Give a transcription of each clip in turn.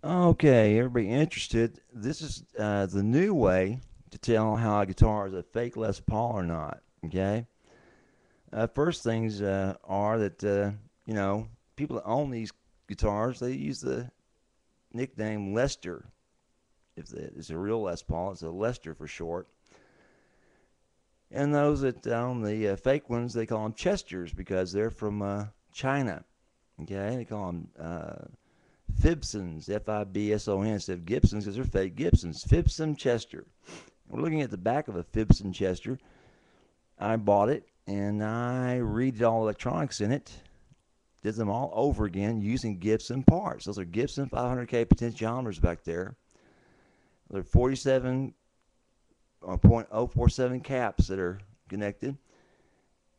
Okay, everybody interested? This is the new way to tell how a guitar is a fake Les Paul or not. Okay. First things are that you know people that own these guitars they use the nickname Lester. If it's a real Les Paul, it's a Lester for short. And those that own the fake ones, they call them Chesters because they're from China. Okay, they call them Fibsons, Fibson, instead of Gibsons because they're fake Gibsons. Fibson Chester. We're looking at the back of a Fibson Chester. I bought it and I redid all the electronics in it. Did them all over again using Gibson parts. Those are Gibson 500K potentiometers back there. They're 47.047 caps that are connected.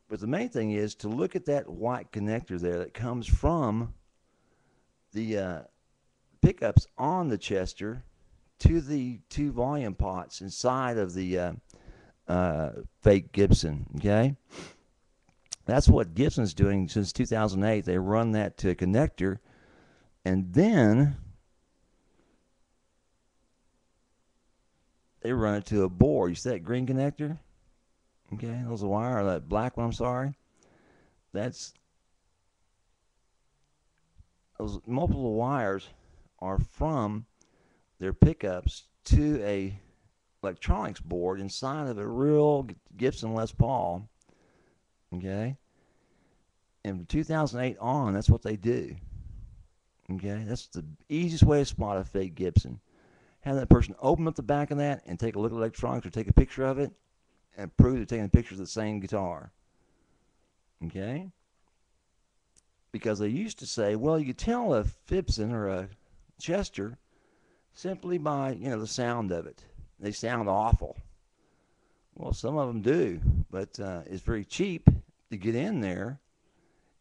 But the main thing is to look at that white connector there that comes from the pickups on the Chester to the two volume pots inside of the fake Gibson. Okay, that's what Gibson's doing since 2008. They run that to a connector, and then they run it to a board. You see that green connector? Okay, those are wire. That black one, I'm sorry. That's those multiple wires are from their pickups to a electronics board inside of a real Gibson Les Paul. Okay, and from 2008 on, that's what they do. Okay, that's the easiest way to spot a fake Gibson. Have that person open up the back of that and take a look at electronics or take a picture of it and prove they're taking pictures of the same guitar. Okay, because they used to say, well, you could tell a Fibson or a Chester simply by the sound of it. They sound awful. Well, some of them do, but it's very cheap to get in there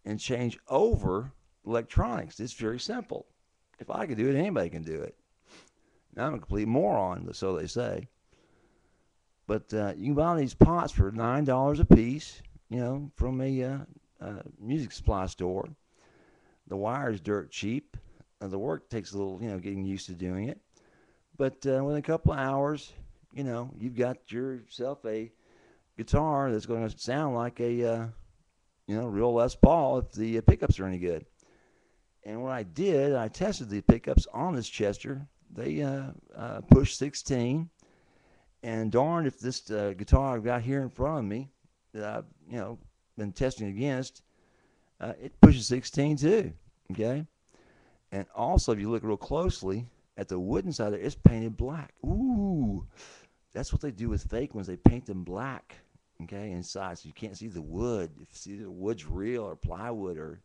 and change over electronics. It's very simple. If I can do it, anybody can do it. Now, I'm a complete moron, so they say. But you can buy these pots for $9 a piece, from a music supply store. The wire is dirt cheap. The work takes a little, getting used to doing it. But within a couple of hours, you've got yourself a guitar that's going to sound like a, real Les Paul if the pickups are any good. And what I did, I tested the pickups on this Chester. They push 16, and darned if this guitar I've got here in front of me that I've been testing against, it pushes 16 too. Okay, and also if you look real closely at the wooden side there, it's painted black. Ooh, that's what they do with fake ones. They paint them black. Okay, inside so you can't see the wood. If you see the wood's real or plywood or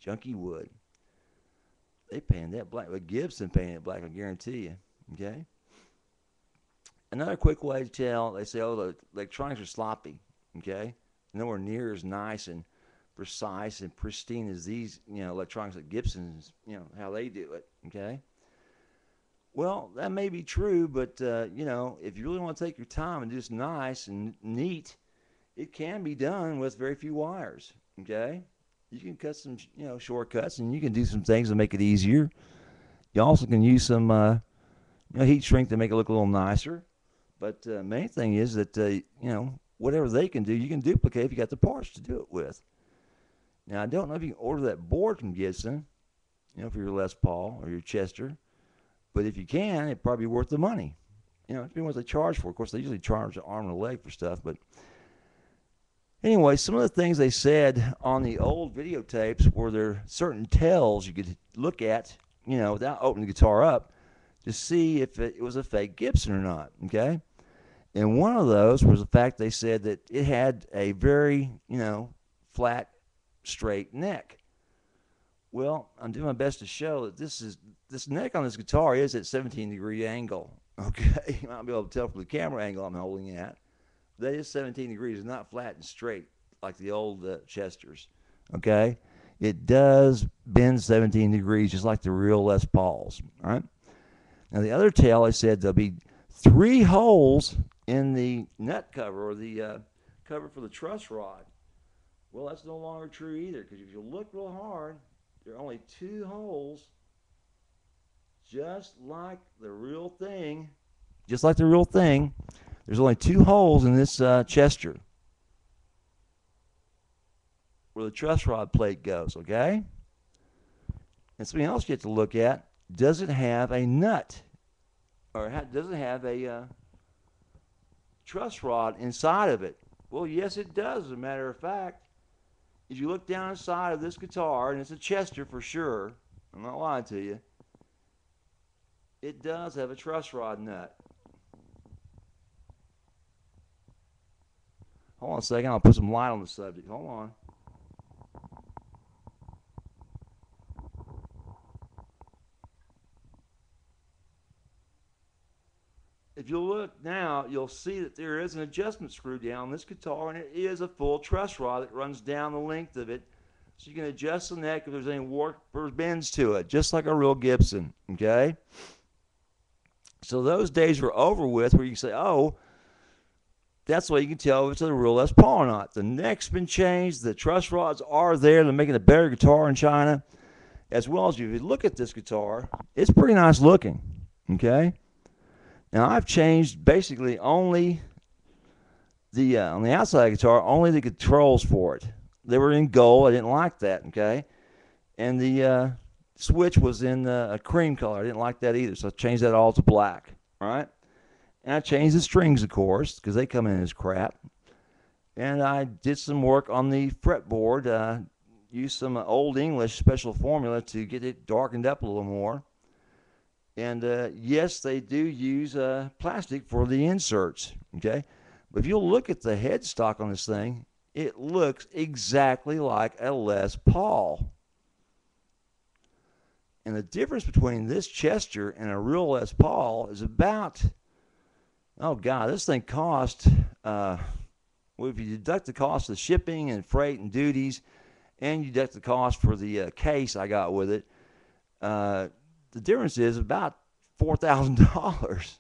junky wood, they painted that black. But Gibson painted it black, I guarantee you. Okay. Another quick way to tell, they say, oh, the electronics are sloppy. Okay. Nowhere near as nice and precise and pristine as these, electronics at Gibson's, how they do it. Okay. Well, that may be true, but, if you really want to take your time and do this nice and neat, it can be done with very few wires. Okay. You can cut some, shortcuts and you can do some things to make it easier. You also can use some, heat shrink to make it look a little nicer. But main thing is that whatever they can do, you can duplicate if you got the parts to do it with. Now I don't know if you can order that board from Gibson, for your Les Paul or your Chester, but if you can, it'd probably be worth the money. It depends what they charge for. Of course, they usually charge an arm and a leg for stuff, but anyway, some of the things they said on the old videotapes were there certain tells you could look at, without opening the guitar up to see if it was a fake Gibson or not. Okay. And one of those was the fact they said that it had a very, flat, straight neck. Well, I'm doing my best to show that this neck on this guitar is at 17-degree angle. Okay, you might be able to tell from the camera angle I'm holding at. That is 17 degrees. It's not flat and straight like the old Chesters. Okay, it does bend 17 degrees just like the real Les Pauls. All right. Now the other tell, I said there'll be 3 holes in the nut cover or the cover for the truss rod. Well, that's no longer true either because if you look real hard, there are only 2 holes just like the real thing. Just like the real thing. There's only two holes in this Chester where the truss rod plate goes, okay? And something else you have to look at, does it have a nut? Or does it have a truss rod inside of it? Well, yes, it does, as a matter of fact. If you look down inside of this guitar, and it's a Chester for sure, I'm not lying to you, it does have a truss rod nut. Hold on a second, I'll put some light on the subject. Hold on. If you look now, you'll see that there is an adjustment screw down this guitar, and it is a full truss rod that runs down the length of it. So you can adjust the neck if there's any warp or bends to it, just like a real Gibson, okay? So those days are over with where you can say, oh, that's the way you can tell if it's a real Les Paul or not. The neck's been changed. The truss rods are there. They're making a better guitar in China. As well as if you look at this guitar, it's pretty nice looking, okay? Now, I've changed basically only the, on the outside of the guitar, only the controls for it. They were in gold. I didn't like that, okay? And the switch was in a cream color. I didn't like that either, so I changed that all to black, all right? And I changed the strings, of course, because they come in as crap. And I did some work on the fretboard, used some Old English special formula to get it darkened up a little more. And yes, they do use plastic for the inserts, okay? But if you'll look at the headstock on this thing, it looks exactly like a Les Paul. And the difference between this Chester and a real Les Paul is about, oh God, this thing cost, well, if you deduct the cost of shipping and freight and duties, and you deduct the cost for the case I got with it, the difference is about $4,000.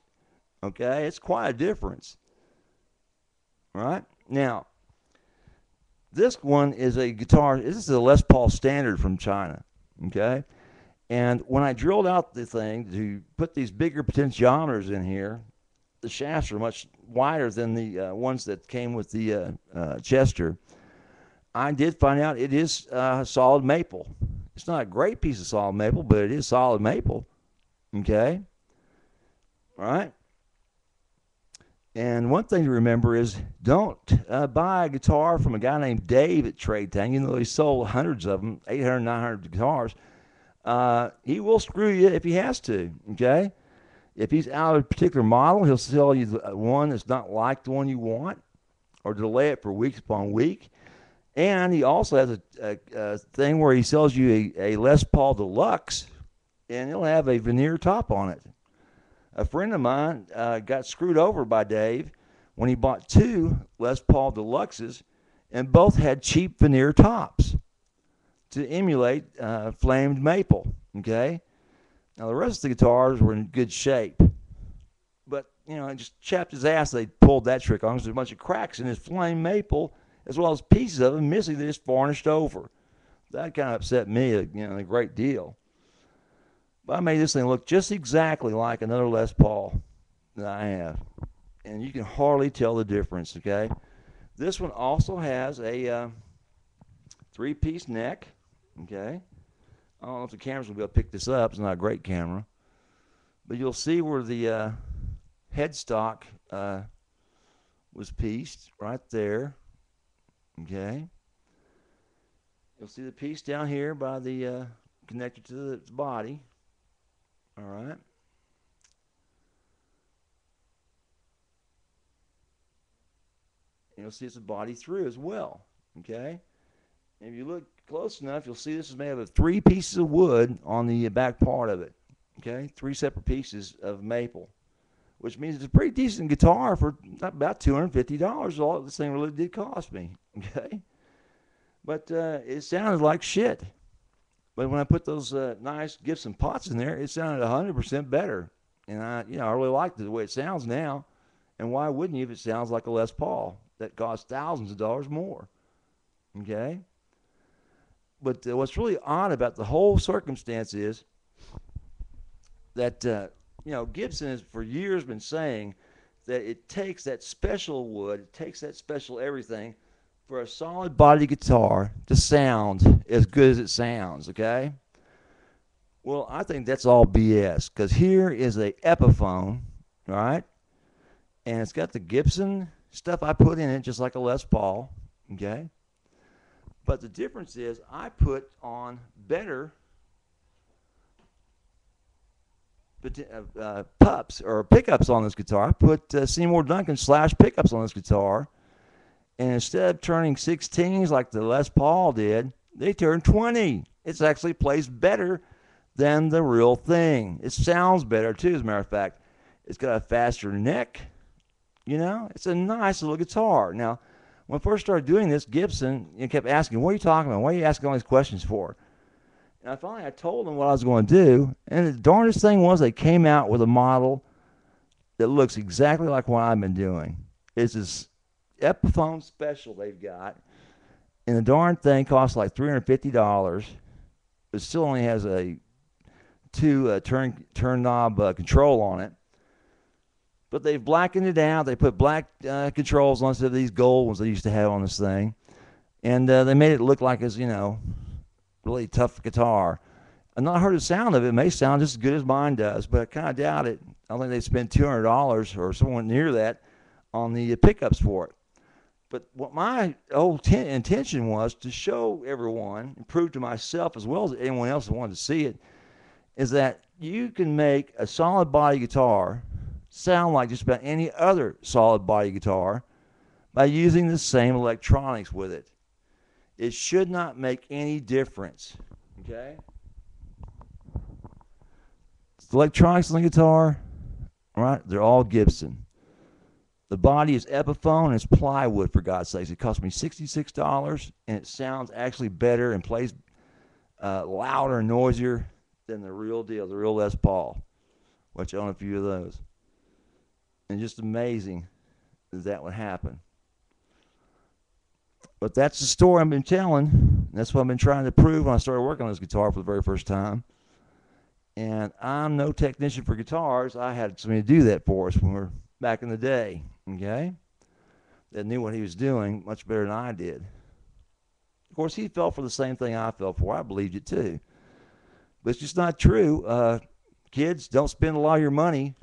Okay, it's quite a difference. All right, now this one is a guitar. This is a Les Paul Standard from China. Okay, and when I drilled out the thing to put these bigger potentiometers in here, the shafts are much wider than the ones that came with the Chester. I did find out it is solid maple. It's not a great piece of solid maple, but it is solid maple. Okay? All right? And one thing to remember is don't buy a guitar from a guy named Dave at Trade Town. You know, he sold hundreds of them, 800, 900 guitars. He will screw you if he has to. Okay? If he's out of a particular model, he'll sell you one that's not like the one you want or delay it for weeks upon week. And he also has a thing where he sells you a Les Paul Deluxe, and he'll have a veneer top on it. A friend of mine got screwed over by Dave when he bought two Les Paul Deluxes, and both had cheap veneer tops to emulate flamed maple. Okay? Now, the rest of the guitars were in good shape. But, you know, it just chapped his ass. They pulled that trick on. There's a bunch of cracks in his flame maple, as well as pieces of them missing that just varnished over. That kind of upset me, you know, a great deal. But I made this thing look just exactly like another Les Paul that I have. And you can hardly tell the difference, okay? This one also has a three-piece neck, okay? I don't know if the camera's going to be able to pick this up. It's not a great camera. But you'll see where the headstock was pieced right there. Okay. You'll see the piece down here by the connector to the body. All right. And you'll see it's a body through as well. Okay. And if you look close enough, you'll see this is made of 3 pieces of wood on the back part of it. Okay, 3 separate pieces of maple, which means it's a pretty decent guitar for about $250. All this thing really did cost me. Okay, but it sounded like shit. But when I put those nice Gibson pots in there, it sounded 100% better. And I really like the way it sounds now. And why wouldn't you if it sounds like a Les Paul that costs thousands of dollars more? Okay. But what's really odd about the whole circumstance is that Gibson has for years been saying that it takes that special wood, it takes that special everything for a solid body guitar to sound as good as it sounds, okay? Well, I think that's all BS because here is a Epiphone, right? And it's got the Gibson stuff I put in it, just like a Les Paul, okay? But the difference is I put on better pups or pickups on this guitar. I put Seymour Duncan slash pickups on this guitar. And instead of turning 16s like the Les Paul did, they turned 20. It actually plays better than the real thing. It sounds better too, as a matter of fact. It's got a faster neck. It's a nice little guitar. Now, when I first started doing this, Gibson kept asking, what are you talking about? What are you asking all these questions for? And I told them what I was going to do. And the darndest thing was they came out with a model that looks exactly like what I've been doing. It's this Epiphone special they've got. And the darn thing costs like $350. It still only has a turn knob control on it. But they've blackened it out. They put black controls on instead of these gold ones they used to have on this thing. And they made it look like it's, really tough guitar. I've not heard the sound of it. It may sound just as good as mine does, but I kind of doubt it. I think they spent $200 or somewhere near that on the pickups for it. But what my whole intention was to show everyone and prove to myself as well as anyone else who wanted to see it is that you can make a solid body guitar sound like just about any other solid body guitar by using the same electronics with it. It should not make any difference, okay? The electronics on the guitar, right, they're all Gibson. The body is Epiphone and it's plywood, for God's sakes. It cost me $66, and it sounds actually better and plays louder and noisier than the real deal, the real Les Paul, which I own a few of those. And just amazing that would happen. But that's the story I've been telling. That's what I've been trying to prove when I started working on this guitar for the very first time. And I'm no technician for guitars. I had somebody to do that for us when we were back in the day, okay? That knew what he was doing much better than I did. Of course, he fell for the same thing I fell for. I believed it too. But it's just not true. Kids, don't spend a lot of your money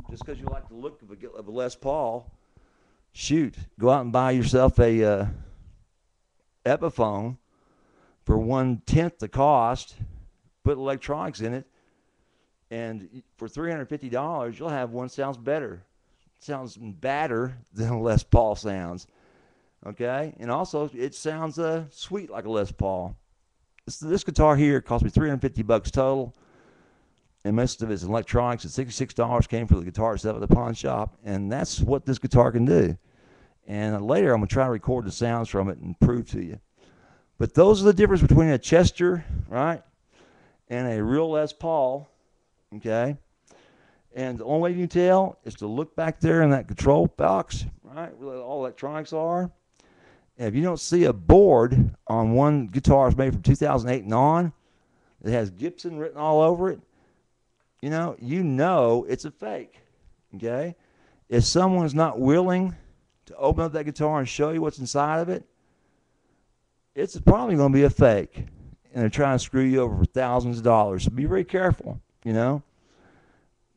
just because you like the look of a Les Paul. Shoot, go out and buy yourself a Epiphone for 1/10 the cost, put electronics in it, and for $350, you'll have one sounds better. It sounds better than a Les Paul sounds, okay? And also, it sounds sweet like a Les Paul. This guitar here cost me $350 total, and most of it's electronics. And $66 came for the guitar itself at the pawn shop, and that's what this guitar can do. And later, I'm going to try to record the sounds from it and prove to you. But those are the difference between a Chester, right, and a real Les Paul, okay? And the only way you can tell is to look back there in that control box, right, where all electronics are. And if you don't see a board on one guitar that's made from 2008 and on that has Gibson written all over it, you know it's a fake, okay? If someone's not willing to open up that guitar and show you what's inside of it, it's probably going to be a fake. And they're trying to screw you over for thousands of dollars. So be very careful, because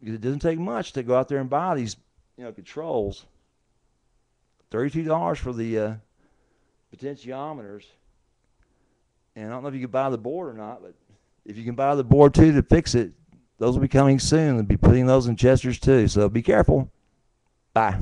it doesn't take much to go out there and buy these, controls. $32 for the potentiometers. And I don't know if you can buy the board or not, but if you can buy the board too to fix it, those will be coming soon. They'll be putting those in Chesters too. So be careful. Bye.